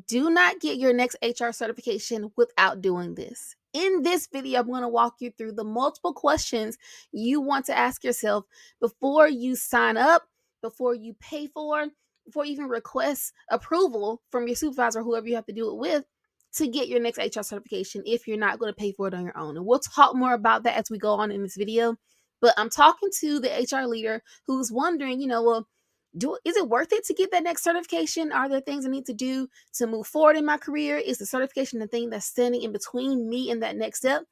Do not get your next HR certification without doing this. In this video, I'm going to walk you through the multiple questions you want to ask yourself before you sign up, before you pay for, before you even request approval from your supervisor, whoever you have to do it with, to get your next HR certification if you're not going to pay for it on your own. And we'll talk more about that as we go on in this video. But I'm talking to the HR leader who's wondering, well, is it worth it to get that next certification? Are there things I need to do to move forward in my career? Is the certification the thing that's standing in between me and that next step?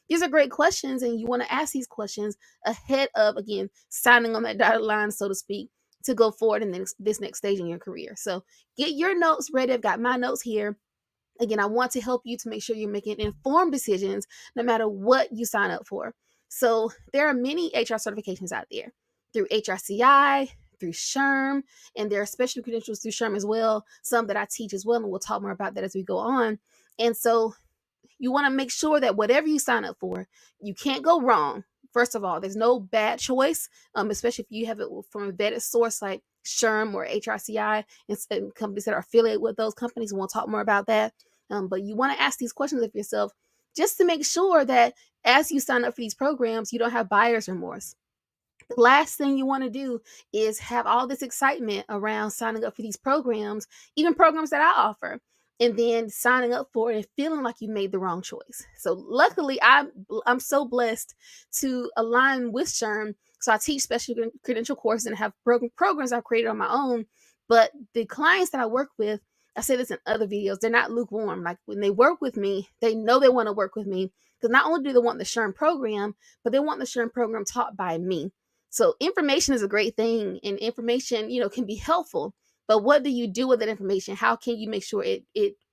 These are great questions, and you want to ask these questions ahead of, again, signing on that dotted line, so to speak, to go forward in this next stage in your career. So get your notes ready. I've got my notes here. Again, I want to help you to make sure you're making informed decisions no matter what you sign up for. So there are many HR certifications out there through HRCI, through SHRM, and there are special credentials through SHRM as well, some that I teach as well, and we'll talk more about that as we go on. And so you want to make sure that whatever you sign up for, you can't go wrong. First of all, there's no bad choice, especially if you have it from a vetted source like SHRM or HRCI and companies that are affiliated with those companies. And we'll talk more about that. But you want to ask these questions of yourself just to make sure that as you sign up for these programs, you don't have buyer's remorse. The last thing you want to do is have all this excitement around signing up for these programs, even programs that I offer, and then signing up for it and feeling like you made the wrong choice. So luckily, I'm so blessed to align with SHRM. So I teach special credential courses and have programs I've created on my own. But the clients that I work with, I say this in other videos, they're not lukewarm. Like when they work with me, they know they want to work with me because not only do they want the SHRM program, but they want the SHRM program taught by me. So information is a great thing, and information, can be helpful. But what do you do with that information? How can you make sure it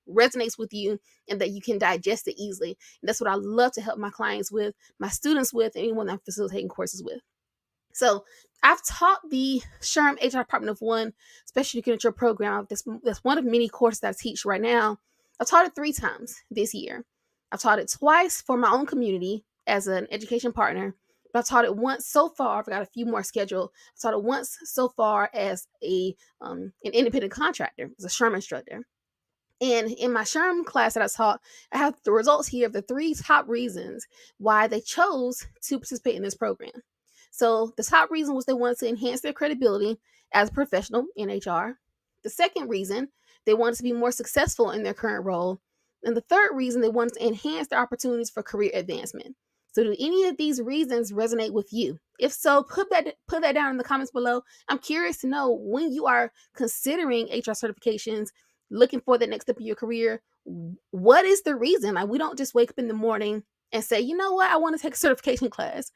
resonates with you and that you can digest it easily? And that's what I love to help my clients with, my students with, anyone I'm facilitating courses with. So I've taught the SHRM HR Department of One Specialty Credential Program. That's one of many courses that I teach right now. I've taught it 3 times this year. I've taught it twice for my own community as an education partner. But I've taught it once so far. I've got a few more scheduled. I've taught it once so far as an independent contractor, as a SHRM instructor. And in my SHRM class that I taught, I have the results here of the 3 top reasons why they chose to participate in this program. So the top reason was they wanted to enhance their credibility as a professional in HR. The second reason, they wanted to be more successful in their current role. And the third reason, they wanted to enhance their opportunities for career advancement. So do any of these reasons resonate with you? If so, put that down in the comments below. I'm curious to know, when you are considering HR certifications, looking for the next step of your career, what is the reason? Like, we don't just wake up in the morning and say, you know what, I want to take a certification class.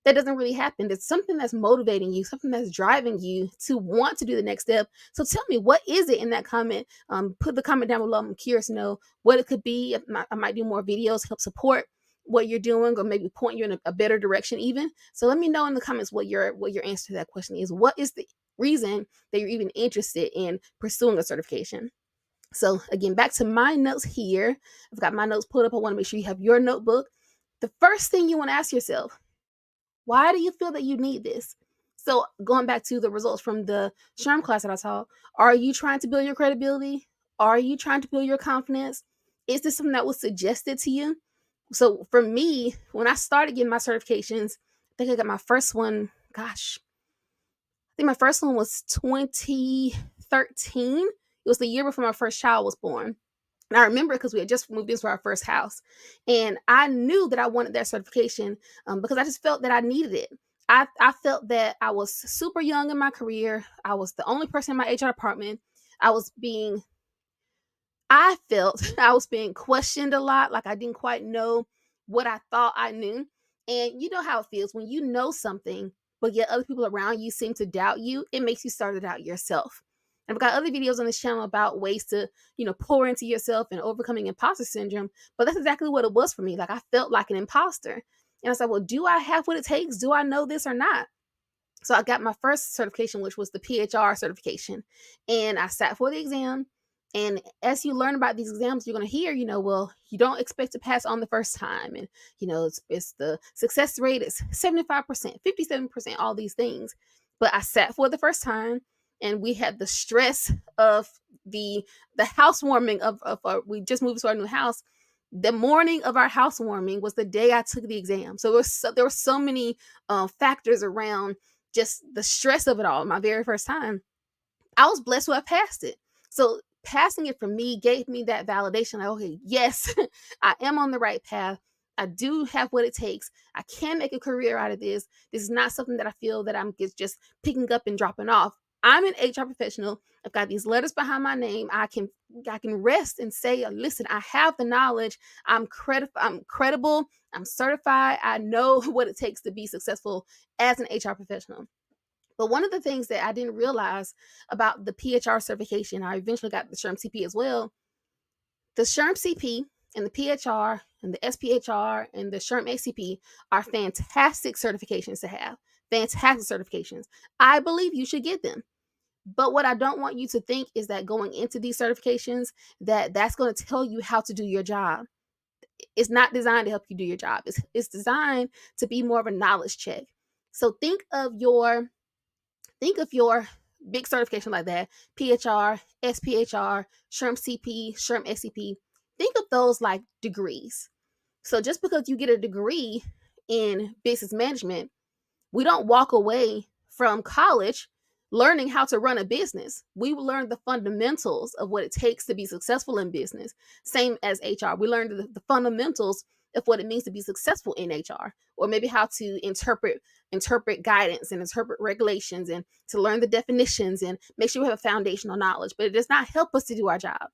That doesn't really happen. It's something that's motivating you, something that's driving you to want to do the next step. So tell me, what is it in that comment? Put the comment down below. I'm curious to know what it could be. I might do more videos, help support what you're doing, or maybe point you in a better direction even. So let me know in the comments what your answer to that question is. What is the reason that you're even interested in pursuing a certification? So again, back to my notes here. I've got my notes pulled up. I want to make sure you have your notebook. The first thing you want to ask yourself, why do you feel that you need this? So going back to the results from the SHRM class that I taught, are you trying to build your credibility? Are you trying to build your confidence? Is this something that was suggested to you? So for me, when I started getting my certifications, I think I got my first one, I think my first one was 2013. It was the year before my first child was born. And I remember because we had just moved into our first house. And I knew that I wanted that certification because I just felt that I needed it. I felt that I was super young in my career. I was the only person in my HR department. I felt I was being questioned a lot. Like I didn't quite know what I thought I knew. And you know how it feels when you know something, but yet other people around you seem to doubt you. It makes you start it out yourself. And I've got other videos on this channel about ways to, pour into yourself and overcoming imposter syndrome. But that's exactly what it was for me. Like I felt like an imposter. And I was like, well, do I have what it takes? Do I know this or not? So I got my first certification, which was the PHR certification. And I sat for the exam. And as you learn about these exams, you're going to hear, well, you don't expect to pass on the first time. And, it's the success rate is 75%, 57%, all these things. But I sat for the first time. and we had the stress of the housewarming of our, we just moved to our new house. The morning of our housewarming was the day I took the exam. So there were so many factors around just the stress of it all. My very first time, I was blessed to have passed it. So passing it for me gave me that validation. Like, okay, yes, I am on the right path. I do have what it takes. I can make a career out of this. This is not something that I feel that I'm just picking up and dropping off. I'm an HR professional. I've got these letters behind my name. I can rest and say, listen, I have the knowledge. I'm credible. I'm certified. I know what it takes to be successful as an HR professional. But one of the things that I didn't realize about the PHR certification, I eventually got the SHRM CP as well. The SHRM CP and the PHR and the SPHR and the SHRM ACP are fantastic certifications to have. Fantastic certifications. I believe you should get them. But what I don't want you to think is that going into these certifications, that's going to tell you how to do your job. It's not designed to help you do your job. It's designed to be more of a knowledge check. So think of your big certification like that, PHR, SPHR, SHRM CP, SHRM SCP. Think of those like degrees. So just because you get a degree in business management, we don't walk away from college learning how to run a business. We learn the fundamentals of what it takes to be successful in business. Same as HR. We learned the fundamentals of what it means to be successful in HR, or maybe how to interpret guidance and interpret regulations, and to learn the definitions and make sure we have foundational knowledge. But it does not help us to do our job.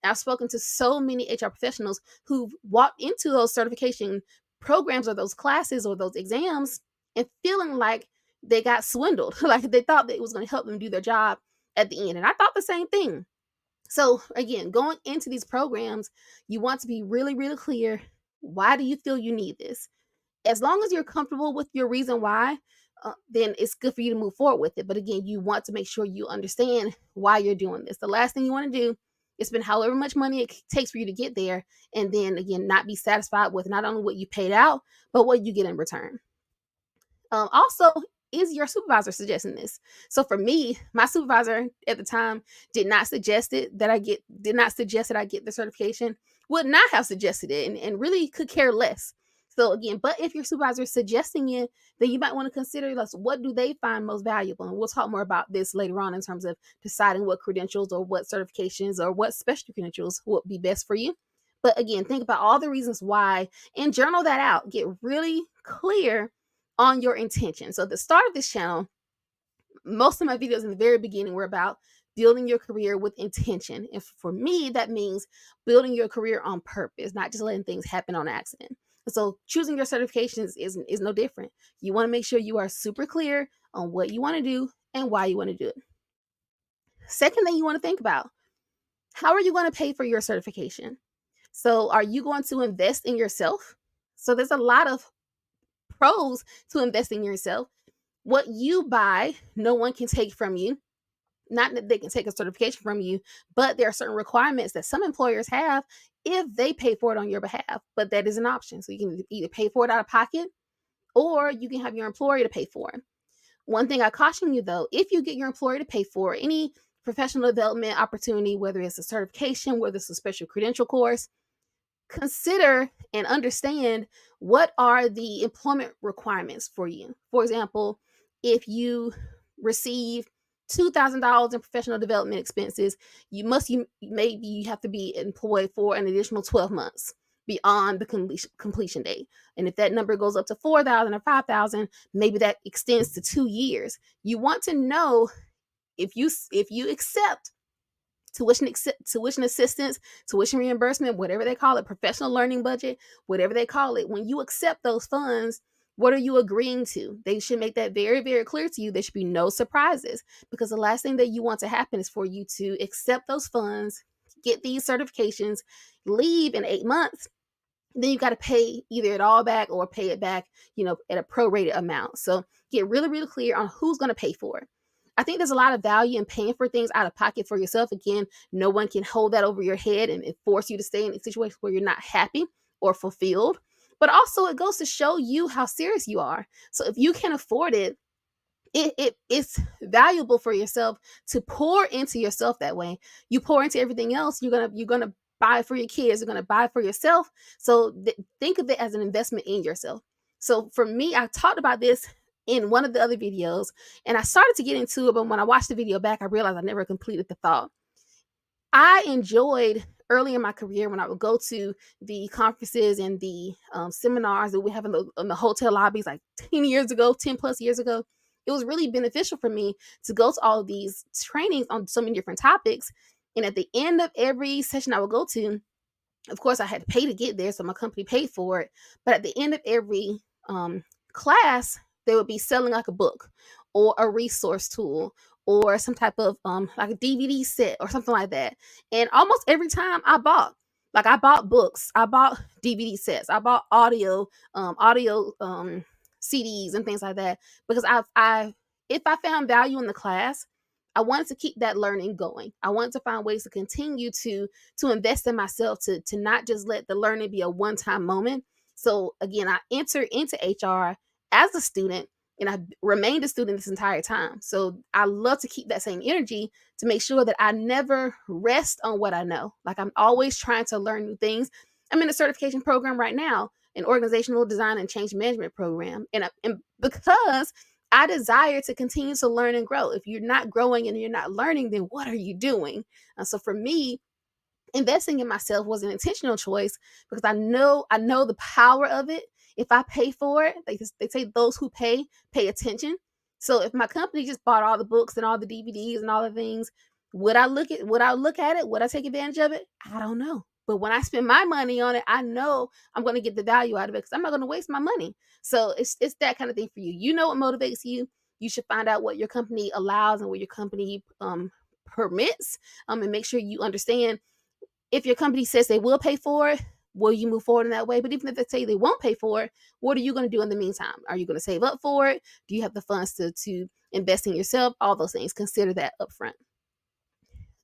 I've spoken to so many HR professionals who've walked into those certification programs or those classes or those exams and feeling like they got swindled, like they thought that it was going to help them do their job at the end. And I thought the same thing. So again, going into these programs, you want to be really, really clear. Why do you feel you need this? As long as you're comfortable with your reason why, then it's good for you to move forward with it. But again, you want to make sure you understand why you're doing this. The last thing you want to do is spend however much money it takes for you to get there, and then again, not be satisfied with not only what you paid out, but what you get in return. Also, is your supervisor suggesting this? So for me, my supervisor at the time did not suggest that I get the certification, would not have suggested it, and really could care less. So again, but if your supervisor is suggesting it, then you might want to consider, like, what do they find most valuable? And we'll talk more about this later on in terms of deciding what credentials or what certifications or what special credentials would be best for you. But again, think about all the reasons why and journal that out. Get really clear on your intention. So at the start of this channel, most of my videos in the very beginning were about building your career with intention. And for me, that means building your career on purpose, not just letting things happen on accident. So choosing your certifications is no different. You want to make sure you are super clear on what you want to do and why you want to do it. Second thing you want to think about, how are you going to pay for your certification? So are you going to invest in yourself? So there's a lot of pros to investing in yourself. What you buy, no one can take from you. Not that they can take a certification from you, but there are certain requirements that some employers have if they pay for it on your behalf. But that is an option. So you can either pay for it out of pocket, or you can have your employer to pay for it. One thing I caution you though, if you get your employer to pay for any professional development opportunity, whether it's a certification, whether it's a special credential course, consider and understand what are the employment requirements for you. For example, if you receive $2,000 in professional development expenses, maybe you have to be employed for an additional 12 months beyond the completion date. And if that number goes up to 4,000 or 5,000, maybe that extends to 2 years. You want to know if you accept tuition assistance, tuition reimbursement, whatever they call it, professional learning budget, whatever they call it. When you accept those funds, what are you agreeing to? They should make that very, very clear to you. There should be no surprises, because the last thing that you want to happen is for you to accept those funds, get these certifications, leave in 8 months. Then you got to pay either it all back or pay it back, at a prorated amount. So get really, really clear on who's going to pay for it. I think there's a lot of value in paying for things out of pocket for yourself. Again, no one can hold that over your head and force you to stay in a situation where you're not happy or fulfilled. But also, it goes to show you how serious you are. So if you can afford it, it's valuable for yourself to pour into yourself that way. You pour into everything else, you're gonna buy for your kids, you're gonna buy for yourself. So think of it as an investment in yourself. So for me, I talked about this in one of the other videos, and I started to get into it, but when I watched the video back, I realized I never completed the thought. I enjoyed early in my career when I would go to the conferences and the seminars that we have in the hotel lobbies like 10 years ago, 10 plus years ago. It was really beneficial for me to go to all of these trainings on so many different topics. And at the end of every session I would go to, of course, I had to pay to get there, so my company paid for it. But at the end of every class, they would be selling like a book or a resource tool or some type of like a DVD set or something like that. And almost every time I bought books, I bought DVD sets, I bought audio CDs and things like that because I if I found value in the class, I wanted to keep that learning going. I wanted to find ways to continue to invest in myself, to not just let the learning be a one-time moment. So again, I entered into HR as a student and I remained a student this entire time. So I love to keep that same energy to make sure that I never rest on what I know. Like I'm always trying to learn new things. I'm in a certification program right now, an organizational design and change management program. And because I desire to continue to learn and grow. If you're not growing and you're not learning, then what are you doing? So for me, investing in myself was an intentional choice because I know the power of it. If I pay for it, they say those who pay attention. So if my company just bought all the books and all the DVDs and all the things, would I look at it? Would I take advantage of it? I don't know. But when I spend my money on it, I know I'm going to get the value out of it because I'm not going to waste my money. So it's that kind of thing for you. You know what motivates you. You should find out what your company allows and what your company permits, and make sure you understand if your company says they will pay for it, will you move forward in that way? But even if they say they won't pay for it, what are you going to do in the meantime? Are you going to save up for it? Do you have the funds to invest in yourself? All those things. Consider that upfront.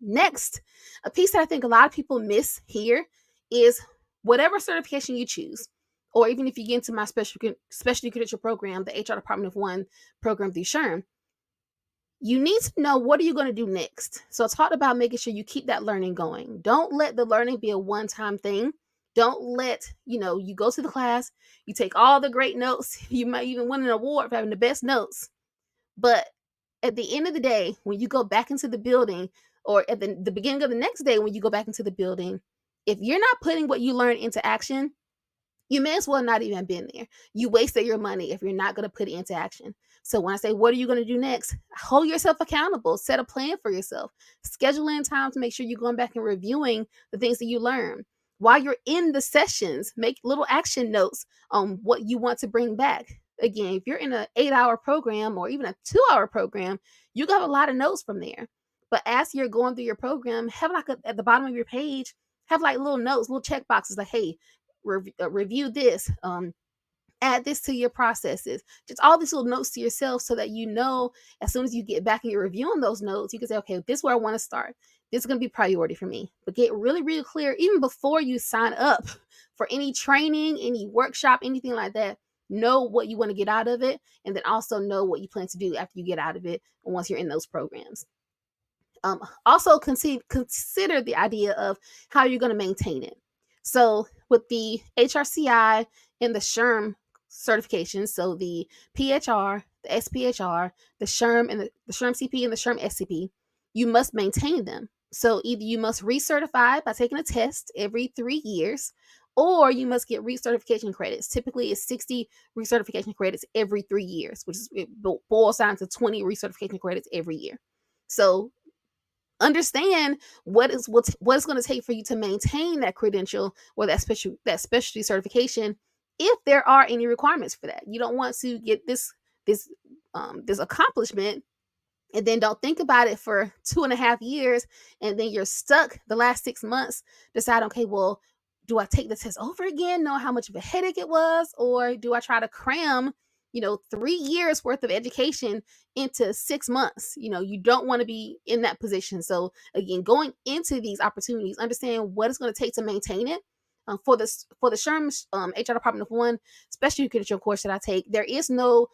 Next, a piece that I think a lot of people miss here is whatever certification you choose, or even if you get into my specialty credential program, the HR Department of One program through SHRM, you need to know what are you going to do next. So I talked about making sure you keep that learning going. Don't let the learning be a one-time thing. Don't let, you go to the class, you take all the great notes, you might even win an award for having the best notes. But at the end of the day, when you go back into the building, or at the beginning of the next day when you go back into the building, if you're not putting what you learned into action, you may as well not even been there. You wasted your money if you're not going to put it into action. So when I say, what are you going to do next? Hold yourself accountable. Set a plan for yourself. Schedule in time to make sure you're going back and reviewing the things that you learn. While you're in the sessions, make little action notes on what you want to bring back. Again, if you're in an 8-hour program or even a 2-hour program, you got a lot of notes from there. But as you're going through your program, have at the bottom of your page, have like little notes, little check boxes like, hey, review this, add this to your processes, just all these little notes to yourself so that as soon as you get back and you're reviewing those notes, you can say, okay, this is where I want to start. This is going to be priority for me. But get really, really clear even before you sign up for any training, any workshop, anything like that. Know what you want to get out of it, and then also know what you plan to do after you get out of it once you're in those programs. Also consider the idea of how you're going to maintain it. So with the HRCI and the SHRM certifications, so the PHR, the SPHR, the SHRM and the SHRM CP and the SHRM SCP, you must maintain them. So either you must recertify by taking a test every 3 years, or you must get recertification credits. Typically, it's 60 recertification credits every 3 years, which it boils down to 20 recertification credits every year. So understand what it's going to take for you to maintain that credential or that specialty certification, if there are any requirements for that. You don't want to get this accomplishment and then don't think about it for 2.5 years, and then you're stuck the last 6 months decide, okay, well, do I take the test over again, know how much of a headache it was, or do I try to cram 3 years worth of education into 6 months? You don't want to be in that position. So again, going into these opportunities, understand what it's going to take to maintain it. For the SHRM HR Department of One specialty credential course that I take, there is no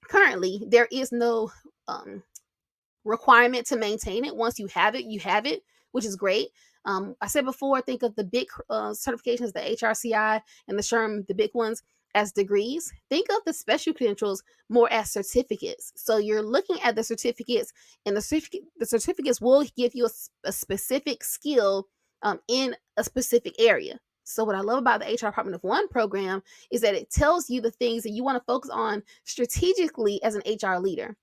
currently there is no requirement to maintain it. Once you have it, which is great. I said before, think of the big certifications, the HRCI and the SHRM, the big ones, as degrees. Think of the special credentials more as certificates. So you're looking at the certificates, and the certificates will give you a specific skill in a specific area. So what I love about the HR Department of One program is that it tells you the things that you want to focus on strategically as an HR leader.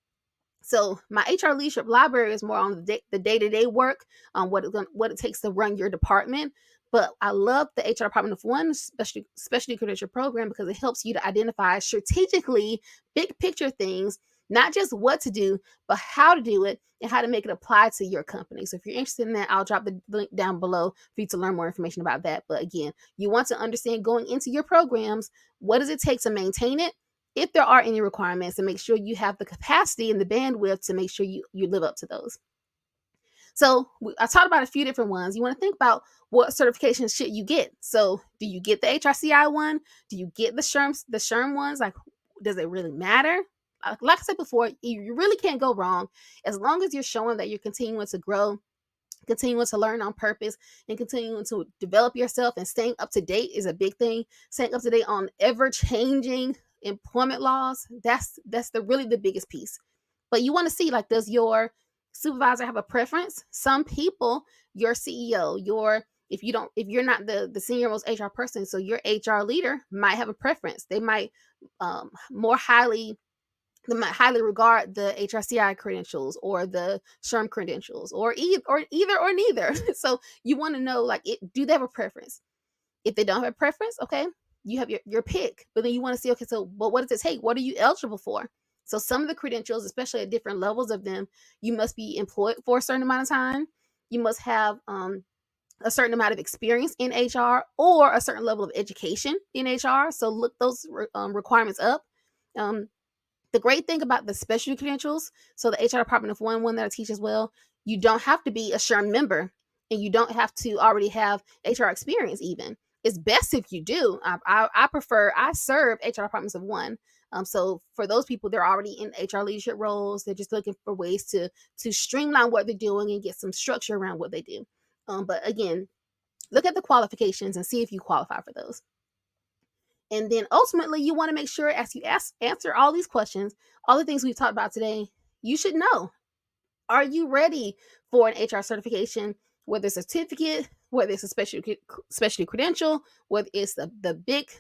So my HR leadership library is more on the day-to-day work, what it takes to run your department. But I love the HR Department of One specialty credential program because it helps you to identify strategically big picture things, not just what to do, but how to do it and how to make it apply to your company. So if you're interested in that, I'll drop the link down below for you to learn more information about that. But again, you want to understand going into your programs, what does it take to maintain it? If there are any requirements, and make sure you have the capacity and the bandwidth to make sure you live up to those. So I talked about a few different ones. You want to think about what certifications should you get. So do you get the HRCI one? Do you get the SHRM ones? Like, does it really matter? Like I said before, you really can't go wrong as long as you're showing that you're continuing to grow, continuing to learn on purpose, and continuing to develop yourself. And staying up to date is a big thing. Staying up to date on ever changing employment laws, that's the biggest piece. But you want to see, like, does your supervisor have a preference? Some people, your CEO, if you're not the senior most HR person, so your HR leader might have a preference. They might more highly they might highly regard the HRCI credentials or the SHRM credentials, or either or neither. So you want to know, like, do they have a preference? If they don't have a preference, okay, you have your pick. But then you want to see, okay, so but what does it take? What are you eligible for? So some of the credentials, especially at different levels of them, you must be employed for a certain amount of time. You must have a certain amount of experience in HR or a certain level of education in HR. So look those requirements up. Um, the great thing about the specialty credentials, so the HR Department of One that I teach as well, you don't have to be a SHRM member, and you don't have to already have HR experience even. It's best if you do. I serve HR Departments of One. So for those people, they're already in HR leadership roles. They're just looking for ways to streamline what they're doing and get some structure around what they do. But again, look at the qualifications and see if you qualify for those. And then ultimately, you want to make sure, as you answer all these questions, all the things we've talked about today, you should know, are you ready for an HR certification, whether it's a certificate, whether it's a specialty credential, whether it's the big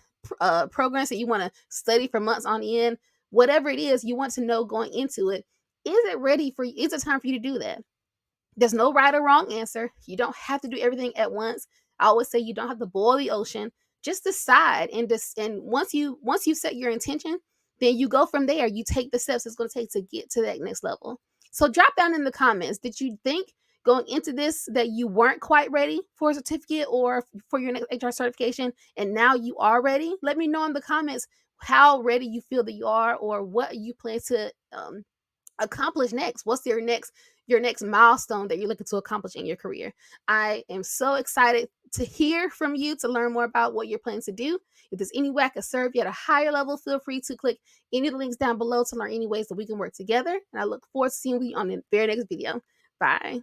programs that you want to study for months on end, whatever it is, you want to know going into it, is it ready for you? Is it time for you to do that? There's no right or wrong answer. You don't have to do everything at once. I always say you don't have to boil the ocean. Just decide, and once you set your intention, then you go from there. You take the steps it's going to take to get to that next level. So drop down in the comments, did you think going into this that you weren't quite ready for a certificate or for your next HR certification, and now you are ready? Let me know in the comments how ready you feel that you are, or what you plan to accomplish next. What's your next milestone that you're looking to accomplish in your career? I am so excited to hear from you, to learn more about what you're planning to do. If there's any way I can serve you at a higher level, feel free to click any of the links down below to learn any ways that we can work together. And I look forward to seeing you on the very next video. Bye.